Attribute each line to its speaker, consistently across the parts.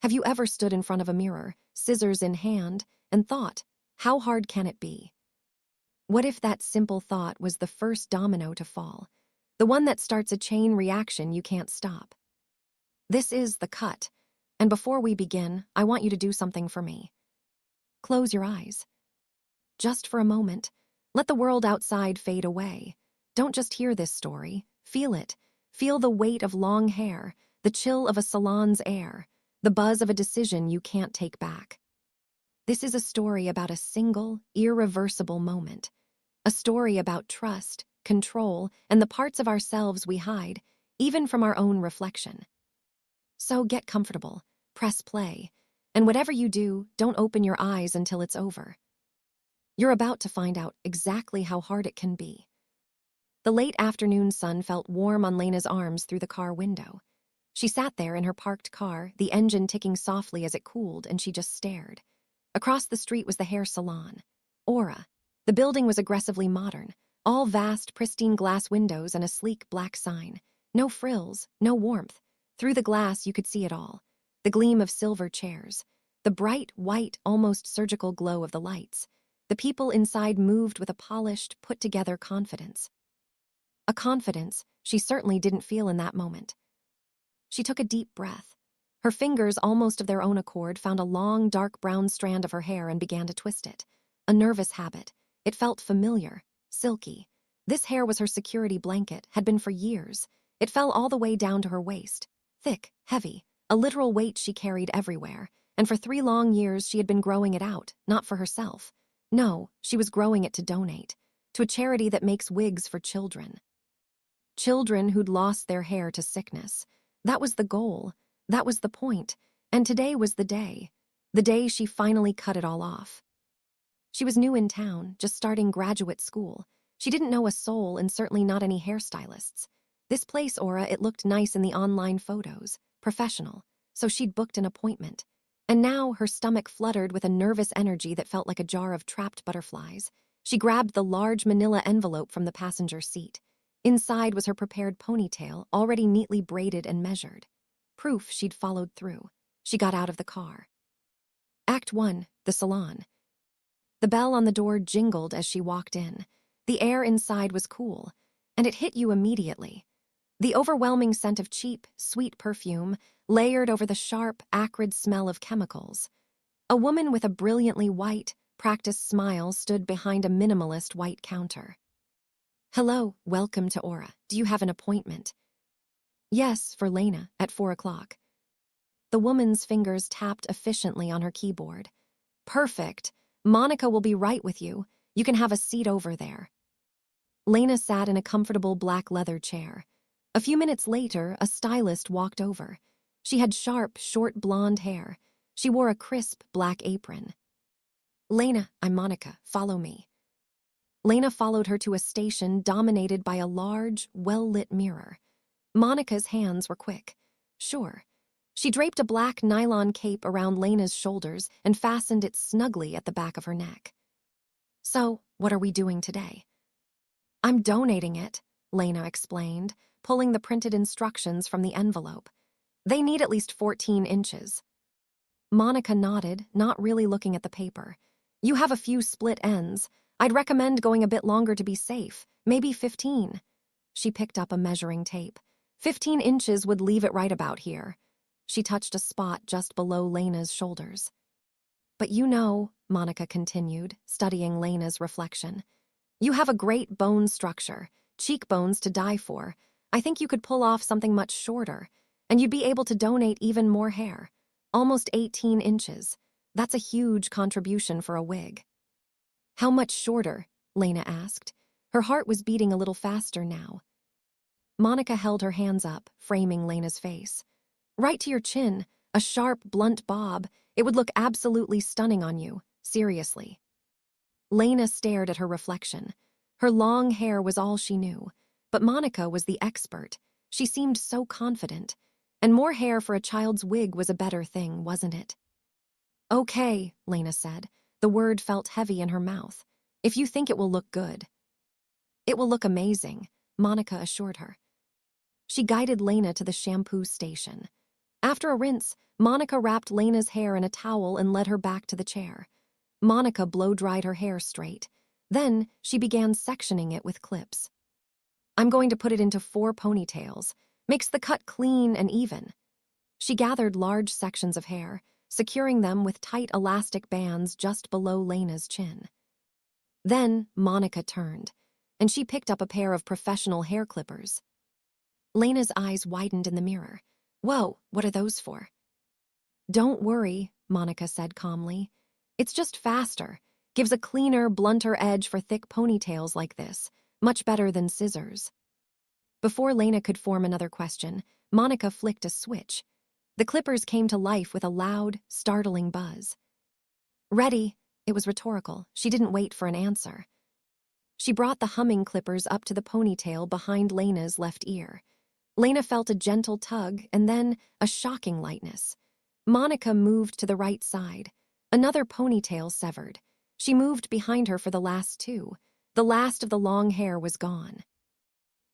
Speaker 1: Have you ever stood in front of a mirror, scissors in hand, and thought, how hard can it be? What if that simple thought was the first domino to fall, the one that starts a chain reaction you can't stop? This is The Cut, and before we begin, I want you to do something for me. Close your eyes. Just for a moment, let the world outside fade away. Don't just hear this story, feel it. Feel the weight of long hair, the chill of a salon's air, the buzz of a decision you can't take back. This is a story about a single, irreversible moment. A story about trust, control, and the parts of ourselves we hide, even from our own reflection. So get comfortable, press play, and whatever you do, don't open your eyes until it's over. You're about to find out exactly how hard it can be. The late afternoon sun felt warm on Lena's arms through the car window. She sat there in her parked car, the engine ticking softly as it cooled, and she just stared. Across the street was the hair salon, Aura. The building was aggressively modern, all vast, pristine glass windows and a sleek black sign. No frills, no warmth. Through the glass you could see it all. The gleam of silver chairs, the bright, white, almost surgical glow of the lights. The people inside moved with a polished, put-together confidence. A confidence she certainly didn't feel in that moment. She took a deep breath. Her fingers, almost of their own accord, found a long, dark brown strand of her hair and began to twist it. A nervous habit. It felt familiar, silky. This hair was her security blanket, had been for years. It fell all the way down to her waist. Thick, heavy, a literal weight she carried everywhere. And for 3 long years she had been growing it out, not for herself. No, she was growing it to donate. To a charity that makes wigs for children. Children who'd lost their hair to sickness. That was the goal. That was the point. And today was the day. The day she finally cut it all off. She was new in town, just starting graduate school. She didn't know a soul and certainly not any hairstylists. This place, Aura, it looked nice in the online photos. Professional. So she'd booked an appointment. And now her stomach fluttered with a nervous energy that felt like a jar of trapped butterflies. She grabbed the large manila envelope from the passenger seat. Inside was her prepared ponytail, already neatly braided and measured. Proof she'd followed through. She got out of the car. Act 1, the salon. The bell on the door jingled as she walked in. The air inside was cool, and it hit you immediately. The overwhelming scent of cheap, sweet perfume layered over the sharp, acrid smell of chemicals. A woman with a brilliantly white, practiced smile stood behind a minimalist white counter. Hello, welcome to Aura. Do you have an appointment? Yes, for Lena, at 4 o'clock. The woman's fingers tapped efficiently on her keyboard. Perfect. Monica will be right with you. You can have a seat over there. Lena sat in a comfortable black leather chair. A few minutes later, a stylist walked over. She had sharp, short blonde hair. She wore a crisp black apron. Lena, I'm Monica. Follow me. Lena followed her to a station dominated by a large, well-lit mirror. Monica's hands were quick. Sure. She draped a black nylon cape around Lena's shoulders and fastened it snugly at the back of her neck. So, what are we doing today? I'm donating it, Lena explained, pulling the printed instructions from the envelope. They need at least 14 inches. Monica nodded, not really looking at the paper. You have a few split ends. I'd recommend going a bit longer to be safe, maybe 15. She picked up a measuring tape. 15 inches would leave it right about here. She touched a spot just below Lena's shoulders. But you know, Monica continued, studying Lena's reflection, you have a great bone structure, cheekbones to die for. I think you could pull off something much shorter, and you'd be able to donate even more hair. Almost 18 inches. That's a huge contribution for a wig. How much shorter? Lena asked. Her heart was beating a little faster now. Monica held her hands up, framing Lena's face. Right to your chin, a sharp, blunt bob. It would look absolutely stunning on you, seriously. Lena stared at her reflection. Her long hair was all she knew, but Monica was the expert. She seemed so confident. And more hair for a child's wig was a better thing, wasn't it? Okay, Lena said. The word felt heavy in her mouth. If you think it will look good. It will look amazing, Monica assured her. She guided Lena to the shampoo station. After a rinse, Monica wrapped Lena's hair in a towel and led her back to the chair. Monica blow-dried her hair straight. Then she began sectioning it with clips. I'm going to put it into 4 ponytails. Makes the cut clean and even. She gathered large sections of hair, securing them with tight elastic bands just below Lena's chin. Then Monica turned, and she picked up a pair of professional hair clippers. Lena's eyes widened in the mirror. Whoa, what are those for? Don't worry, Monica said calmly. It's just faster. Gives a cleaner, blunter edge for thick ponytails like this. Much better than scissors. Before Lena could form another question, Monica flicked a switch. The clippers came to life with a loud, startling buzz. Ready? It was rhetorical. She didn't wait for an answer. She brought the humming clippers up to the ponytail behind Lena's left ear. Lena felt a gentle tug and then a shocking lightness. Monica moved to the right side. Another ponytail severed. She moved behind her for the last 2. The last of the long hair was gone.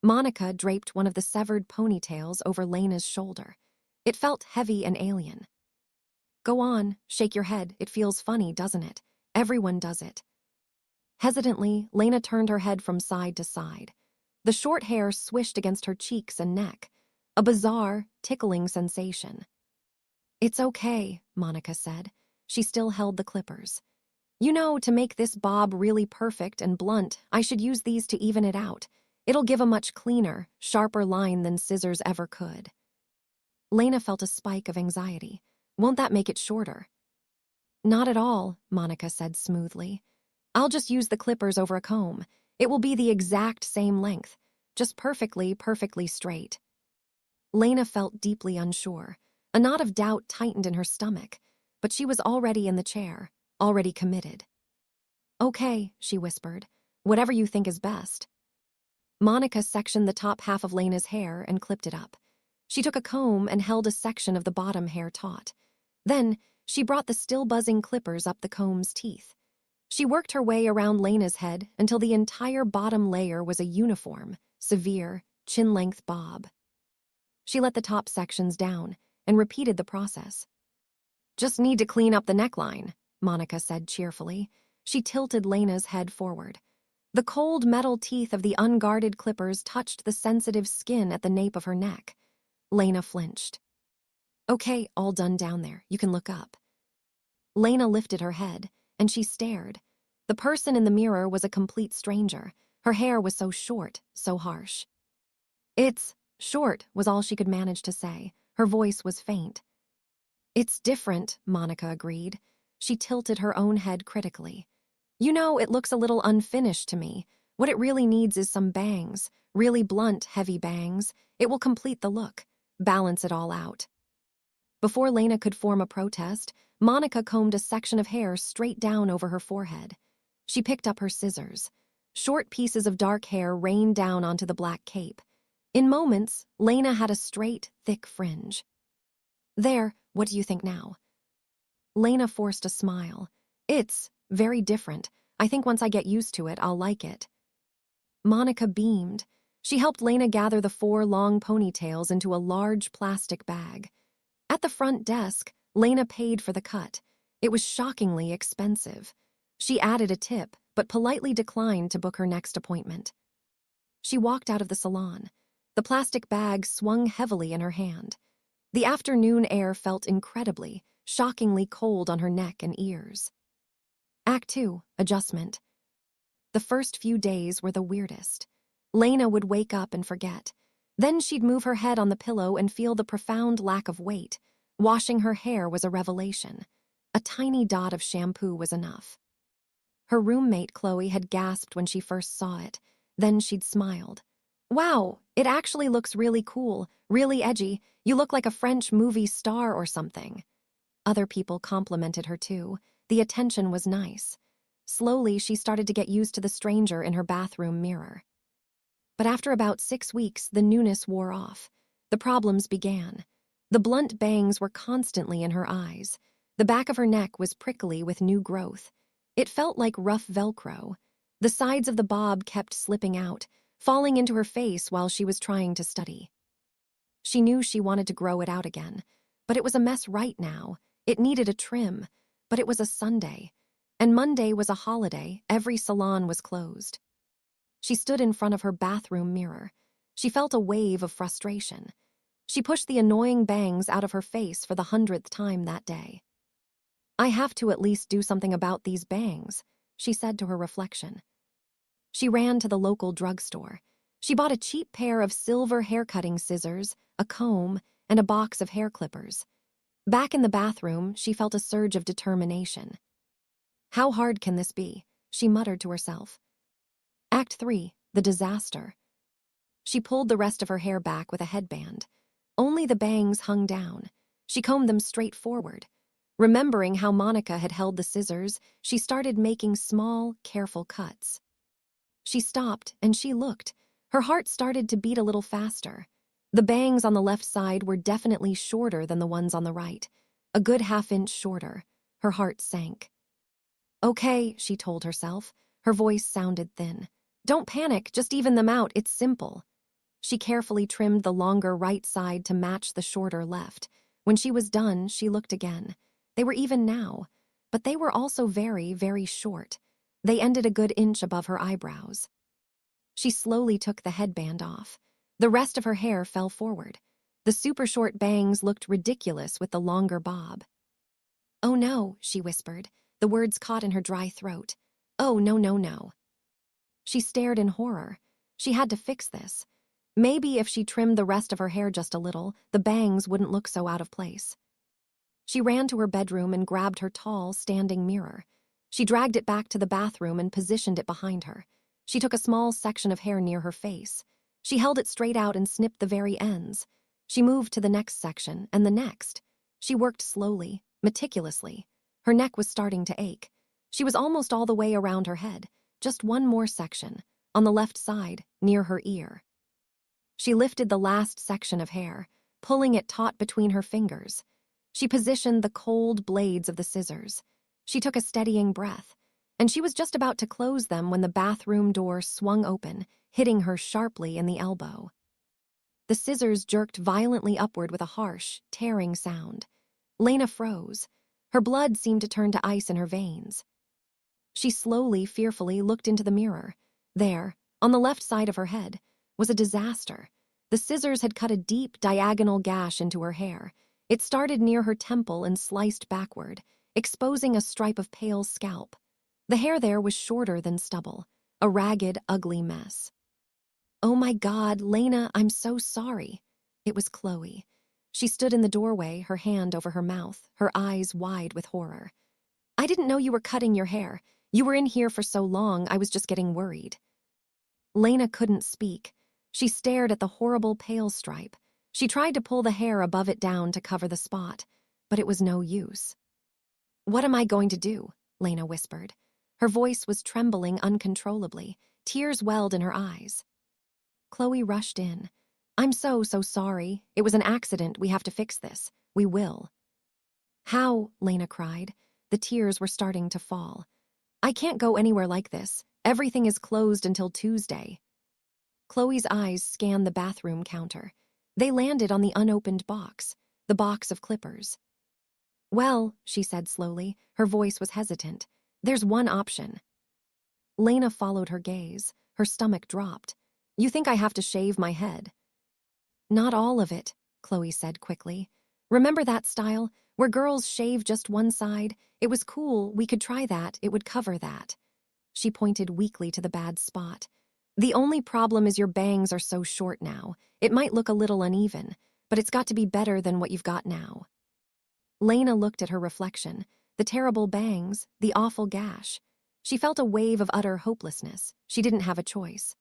Speaker 1: Monica draped one of the severed ponytails over Lena's shoulder. It felt heavy and alien. Go on, shake your head. It feels funny, doesn't it? Everyone does it. Hesitantly, Lena turned her head from side to side. The short hair swished against her cheeks and neck. A bizarre, tickling sensation. It's okay, Monica said. She still held the clippers. You know, to make this bob really perfect and blunt, I should use these to even it out. It'll give a much cleaner, sharper line than scissors ever could. Lena felt a spike of anxiety. Won't that make it shorter? Not at all, Monica said smoothly. I'll just use the clippers over a comb. It will be the exact same length, just perfectly straight. Lena felt deeply unsure. A knot of doubt tightened in her stomach, but she was already in the chair, already committed. Okay, she whispered. Whatever you think is best. Monica sectioned the top half of Lena's hair and clipped it up. She took a comb and held a section of the bottom hair taut. Then, she brought the still buzzing clippers up the comb's teeth. She worked her way around Lena's head until the entire bottom layer was a uniform, severe, chin-length bob. She let the top sections down and repeated the process. Just need to clean up the neckline, Monica said cheerfully. She tilted Lena's head forward. The cold metal teeth of the unguarded clippers touched the sensitive skin at the nape of her neck. Lena flinched. Okay, all done down there. You can look up. Lena lifted her head, and she stared. The person in the mirror was a complete stranger. Her hair was so short, so harsh. It's short, was all she could manage to say. Her voice was faint. It's different, Monica agreed. She tilted her own head critically. You know, it looks a little unfinished to me. What it really needs is some bangs, really blunt, heavy bangs. It will complete the look, balance it all out. Before Lena could form a protest, Monica combed a section of hair straight down over her forehead. She picked up her scissors. Short pieces of dark hair rained down onto the black cape. In moments, Lena had a straight, thick fringe. There, what do you think now? Lena forced a smile. It's very different. I think once I get used to it, I'll like it. Monica beamed. She helped Lena gather the 4 long ponytails into a large plastic bag. At the front desk, Lena paid for the cut. It was shockingly expensive. She added a tip, but politely declined to book her next appointment. She walked out of the salon. The plastic bag swung heavily in her hand. The afternoon air felt incredibly, shockingly cold on her neck and ears. Act 2, adjustment. The first few days were the weirdest. Lena would wake up and forget. Then she'd move her head on the pillow and feel the profound lack of weight. Washing her hair was a revelation. A tiny dot of shampoo was enough. Her roommate, Chloe, had gasped when she first saw it. Then she'd smiled. Wow, it actually looks really cool, really edgy. You look like a French movie star or something. Other people complimented her too. The attention was nice. Slowly, she started to get used to the stranger in her bathroom mirror. But after about 6 weeks, the newness wore off. The problems began. The blunt bangs were constantly in her eyes. The back of her neck was prickly with new growth. It felt like rough Velcro. The sides of the bob kept slipping out, falling into her face while she was trying to study. She knew she wanted to grow it out again, but it was a mess right now. It needed a trim, but it was a Sunday. And Monday was a holiday. Every salon was closed. She stood in front of her bathroom mirror. She felt a wave of frustration. She pushed the annoying bangs out of her face for the 100th time that day. I have to at least do something about these bangs, she said to her reflection. She ran to the local drugstore. She bought a cheap pair of silver haircutting scissors, a comb, and a box of hair clippers. Back in the bathroom, she felt a surge of determination. How hard can this be? She muttered to herself. Act 3, the disaster. She pulled the rest of her hair back with a headband. Only the bangs hung down. She combed them straight forward. Remembering how Monica had held the scissors, she started making small, careful cuts. She stopped and she looked. Her heart started to beat a little faster. The bangs on the left side were definitely shorter than the ones on the right, a good half-inch shorter. Her heart sank. Okay, she told herself. Her voice sounded thin. Don't panic, just even them out, it's simple. She carefully trimmed the longer right side to match the shorter left. When she was done, she looked again. They were even now, but they were also very, very short. They ended a good inch above her eyebrows. She slowly took the headband off. The rest of her hair fell forward. The super short bangs looked ridiculous with the longer bob. Oh no, she whispered. The words caught in her dry throat. Oh, no, no, no. She stared in horror. She had to fix this. Maybe if she trimmed the rest of her hair just a little, the bangs wouldn't look so out of place. She ran to her bedroom and grabbed her tall, standing mirror. She dragged it back to the bathroom and positioned it behind her. She took a small section of hair near her face. She held it straight out and snipped the very ends. She moved to the next section and the next. She worked slowly, meticulously. Her neck was starting to ache. She was almost all the way around her head. Just one more section, on the left side, near her ear. She lifted the last section of hair, pulling it taut between her fingers. She positioned the cold blades of the scissors. She took a steadying breath, and she was just about to close them when the bathroom door swung open, hitting her sharply in the elbow. The scissors jerked violently upward with a harsh, tearing sound. Lena froze. Her blood seemed to turn to ice in her veins. She slowly, fearfully looked into the mirror. There, on the left side of her head, was a disaster. The scissors had cut a deep, diagonal gash into her hair. It started near her temple and sliced backward, exposing a stripe of pale scalp. The hair there was shorter than stubble, a ragged, ugly mess. Oh my God, Lena, I'm so sorry. It was Chloe. She stood in the doorway, her hand over her mouth, her eyes wide with horror. I didn't know you were cutting your hair. You were in here for so long, I was just getting worried. Lena couldn't speak. She stared at the horrible pale stripe. She tried to pull the hair above it down to cover the spot, but it was no use. What am I going to do? Lena whispered. Her voice was trembling uncontrollably. Tears welled in her eyes. Chloe rushed in. I'm so sorry. It was an accident. We have to fix this. We will. How? Lena cried. The tears were starting to fall. I can't go anywhere like this. Everything is closed until Tuesday. Chloe's eyes scanned the bathroom counter. They landed on the unopened box, the box of clippers. Well, she said slowly, her voice was hesitant. There's one option. Lena followed her gaze. Her stomach dropped. You think I have to shave my head? Not all of it, Chloe said quickly. Remember that style, where girls shave just one side? It was cool, we could try that, it would cover that. She pointed weakly to the bad spot. The only problem is your bangs are so short now. It might look a little uneven, but it's got to be better than what you've got now. Lena looked at her reflection, the terrible bangs, the awful gash. She felt a wave of utter hopelessness. She didn't have a choice.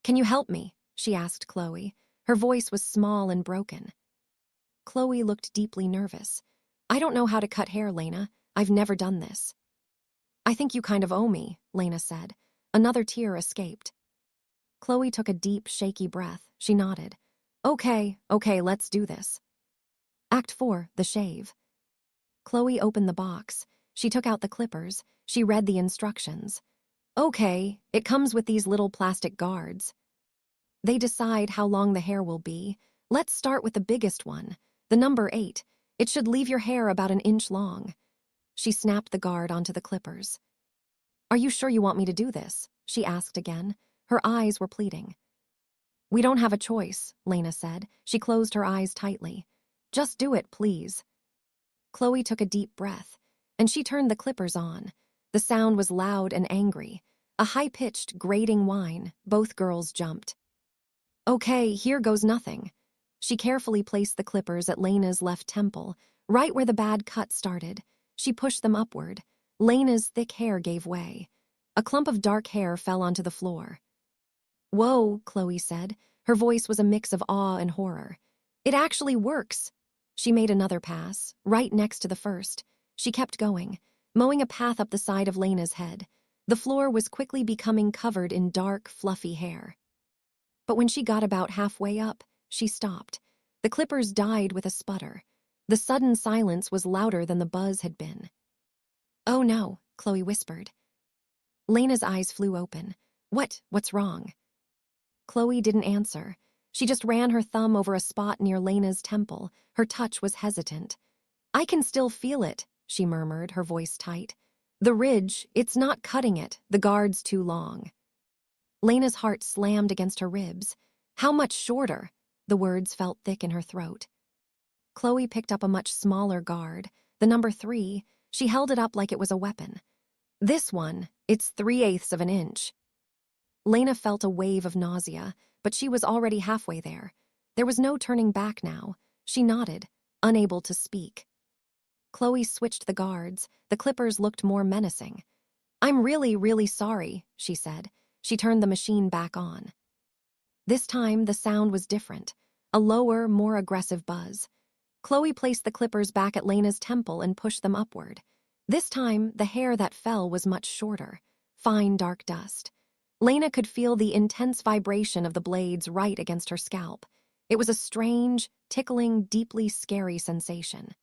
Speaker 1: Can you help me? She asked Chloe. Her voice was small and broken. Chloe looked deeply nervous. I don't know how to cut hair, Lena. I've never done this. I think you kind of owe me, Lena said. Another tear escaped. Chloe took a deep, shaky breath. She nodded. Okay, let's do this. Act 4, the shave. Chloe opened the box. She took out the clippers. She read the instructions. Okay, it comes with these little plastic guards. They decide how long the hair will be. Let's start with the biggest one, the number 8. It should leave your hair about an inch long. She snapped the guard onto the clippers. Are you sure you want me to do this? She asked again. Her eyes were pleading. We don't have a choice, Lena said. She closed her eyes tightly. Just do it, please. Chloe took a deep breath, and she turned the clippers on. The sound was loud and angry. A high-pitched, grating whine. Both girls jumped. Okay, here goes nothing. She carefully placed the clippers at Lena's left temple, right where the bad cut started. She pushed them upward. Lena's thick hair gave way. A clump of dark hair fell onto the floor. Whoa, Chloe said. Her voice was a mix of awe and horror. It actually works. She made another pass, right next to the first. She kept going, mowing a path up the side of Lena's head. The floor was quickly becoming covered in dark, fluffy hair. But when she got about halfway up, she stopped. The clippers died with a sputter. The sudden silence was louder than the buzz had been. Oh no, Chloe whispered. Lena's eyes flew open. What's wrong? Chloe didn't answer. She just ran her thumb over a spot near Lena's temple. Her touch was hesitant. I can still feel it, she murmured, her voice tight. The ridge, it's not cutting it. The guard's too long. Lena's heart slammed against her ribs. How much shorter? The words felt thick in her throat. Chloe picked up a much smaller guard, the number 3. She held it up like it was a weapon. This one, it's 3/8 of an inch. Lena felt a wave of nausea, but she was already halfway there. There was no turning back now. She nodded, unable to speak. Chloe switched the guards. The clippers looked more menacing. I'm really, really sorry, she said. She turned the machine back on. This time, the sound was different, a lower, more aggressive buzz. Chloe placed the clippers back at Lena's temple and pushed them upward. This time, the hair that fell was much shorter, fine dark dust. Lena could feel the intense vibration of the blades right against her scalp. It was a strange, tickling, deeply scary sensation.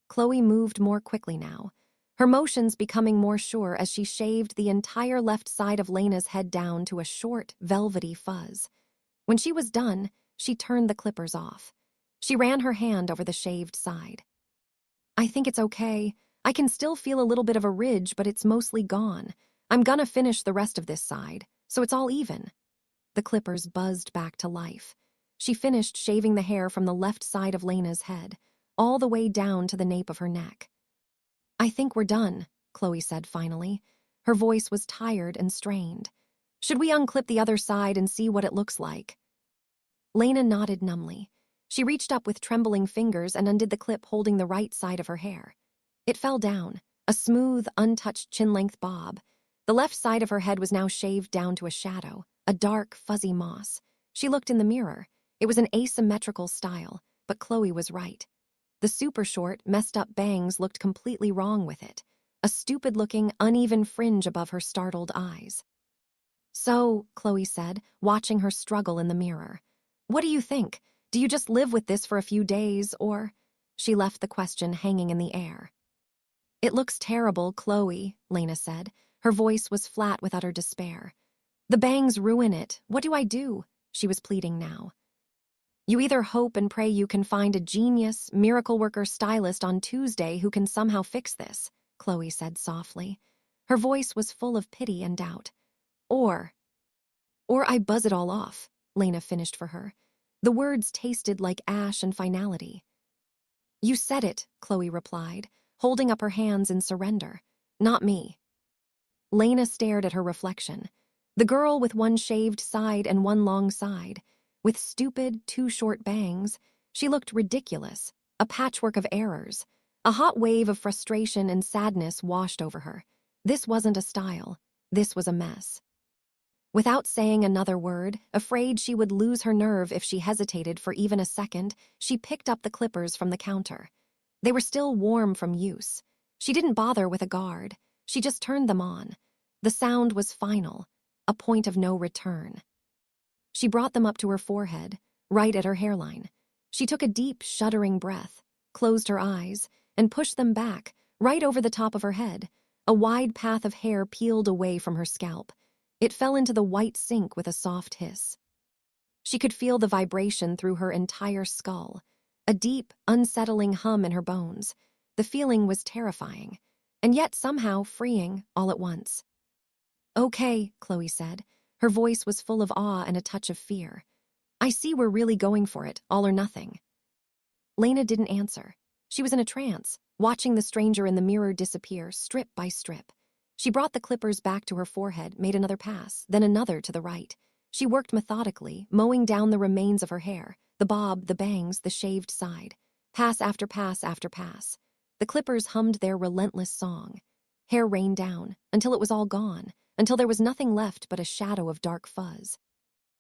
Speaker 1: Chloe moved more quickly now, her motions becoming more sure as she shaved the entire left side of Lena's head down to a short, velvety fuzz. When she was done, she turned the clippers off. She ran her hand over the shaved side. I think it's okay. I can still feel a little bit of a ridge, but it's mostly gone. I'm gonna finish the rest of this side, so it's all even. The clippers buzzed back to life. She finished shaving the hair from the left side of Lena's head, all the way down to the nape of her neck. I think we're done, Chloe said finally. Her voice was tired and strained. Should we unclip the other side and see what it looks like? Lena nodded numbly. She reached up with trembling fingers and undid the clip holding the right side of her hair. It fell down, a smooth, untouched chin-length bob. The left side of her head was now shaved down to a shadow, a dark, fuzzy moss. She looked in the mirror. It was an asymmetrical style, but Chloe was right. The super short, messed up bangs looked completely wrong with it, a stupid-looking, uneven fringe above her startled eyes. So, Chloe said, watching her struggle in the mirror, what do you think? Do you just live with this for a few days, or? She left the question hanging in the air. It looks terrible, Chloe, Lena said. Her voice was flat with utter despair. The bangs ruin it. What do I do? She was pleading now. You either hope and pray you can find a genius, miracle worker stylist on Tuesday who can somehow fix this, Chloe said softly. Her voice was full of pity and doubt. Or I buzz it all off, Lena finished for her. The words tasted like ash and finality. You said it, Chloe replied, holding up her hands in surrender. Not me. Lena stared at her reflection. The girl with one shaved side and one long side. With stupid, too short bangs, she looked ridiculous, a patchwork of errors. A hot wave of frustration and sadness washed over her. This wasn't a style. This was a mess. Without saying another word, afraid she would lose her nerve if she hesitated for even a second, she picked up the clippers from the counter. They were still warm from use. She didn't bother with a guard. She just turned them on. The sound was final, a point of no return. She brought them up to her forehead, right at her hairline. She took a deep, shuddering breath, closed her eyes, and pushed them back, right over the top of her head. A wide path of hair peeled away from her scalp. It fell into the white sink with a soft hiss. She could feel the vibration through her entire skull. a deep, unsettling hum in her bones. The feeling was terrifying, and yet somehow freeing all at once. "Okay," Chloe said. Her voice was full of awe and a touch of fear. "I see we're really going for it, all or nothing." Lena didn't answer. She was in a trance, watching the stranger in the mirror disappear strip by strip. She brought the clippers back to her forehead, made another pass, then another to the right. She worked methodically, mowing down the remains of her hair, the bob, the bangs, the shaved side. Pass after pass after pass. The clippers hummed their relentless song. Hair rained down, until it was all gone, until there was nothing left but a shadow of dark fuzz.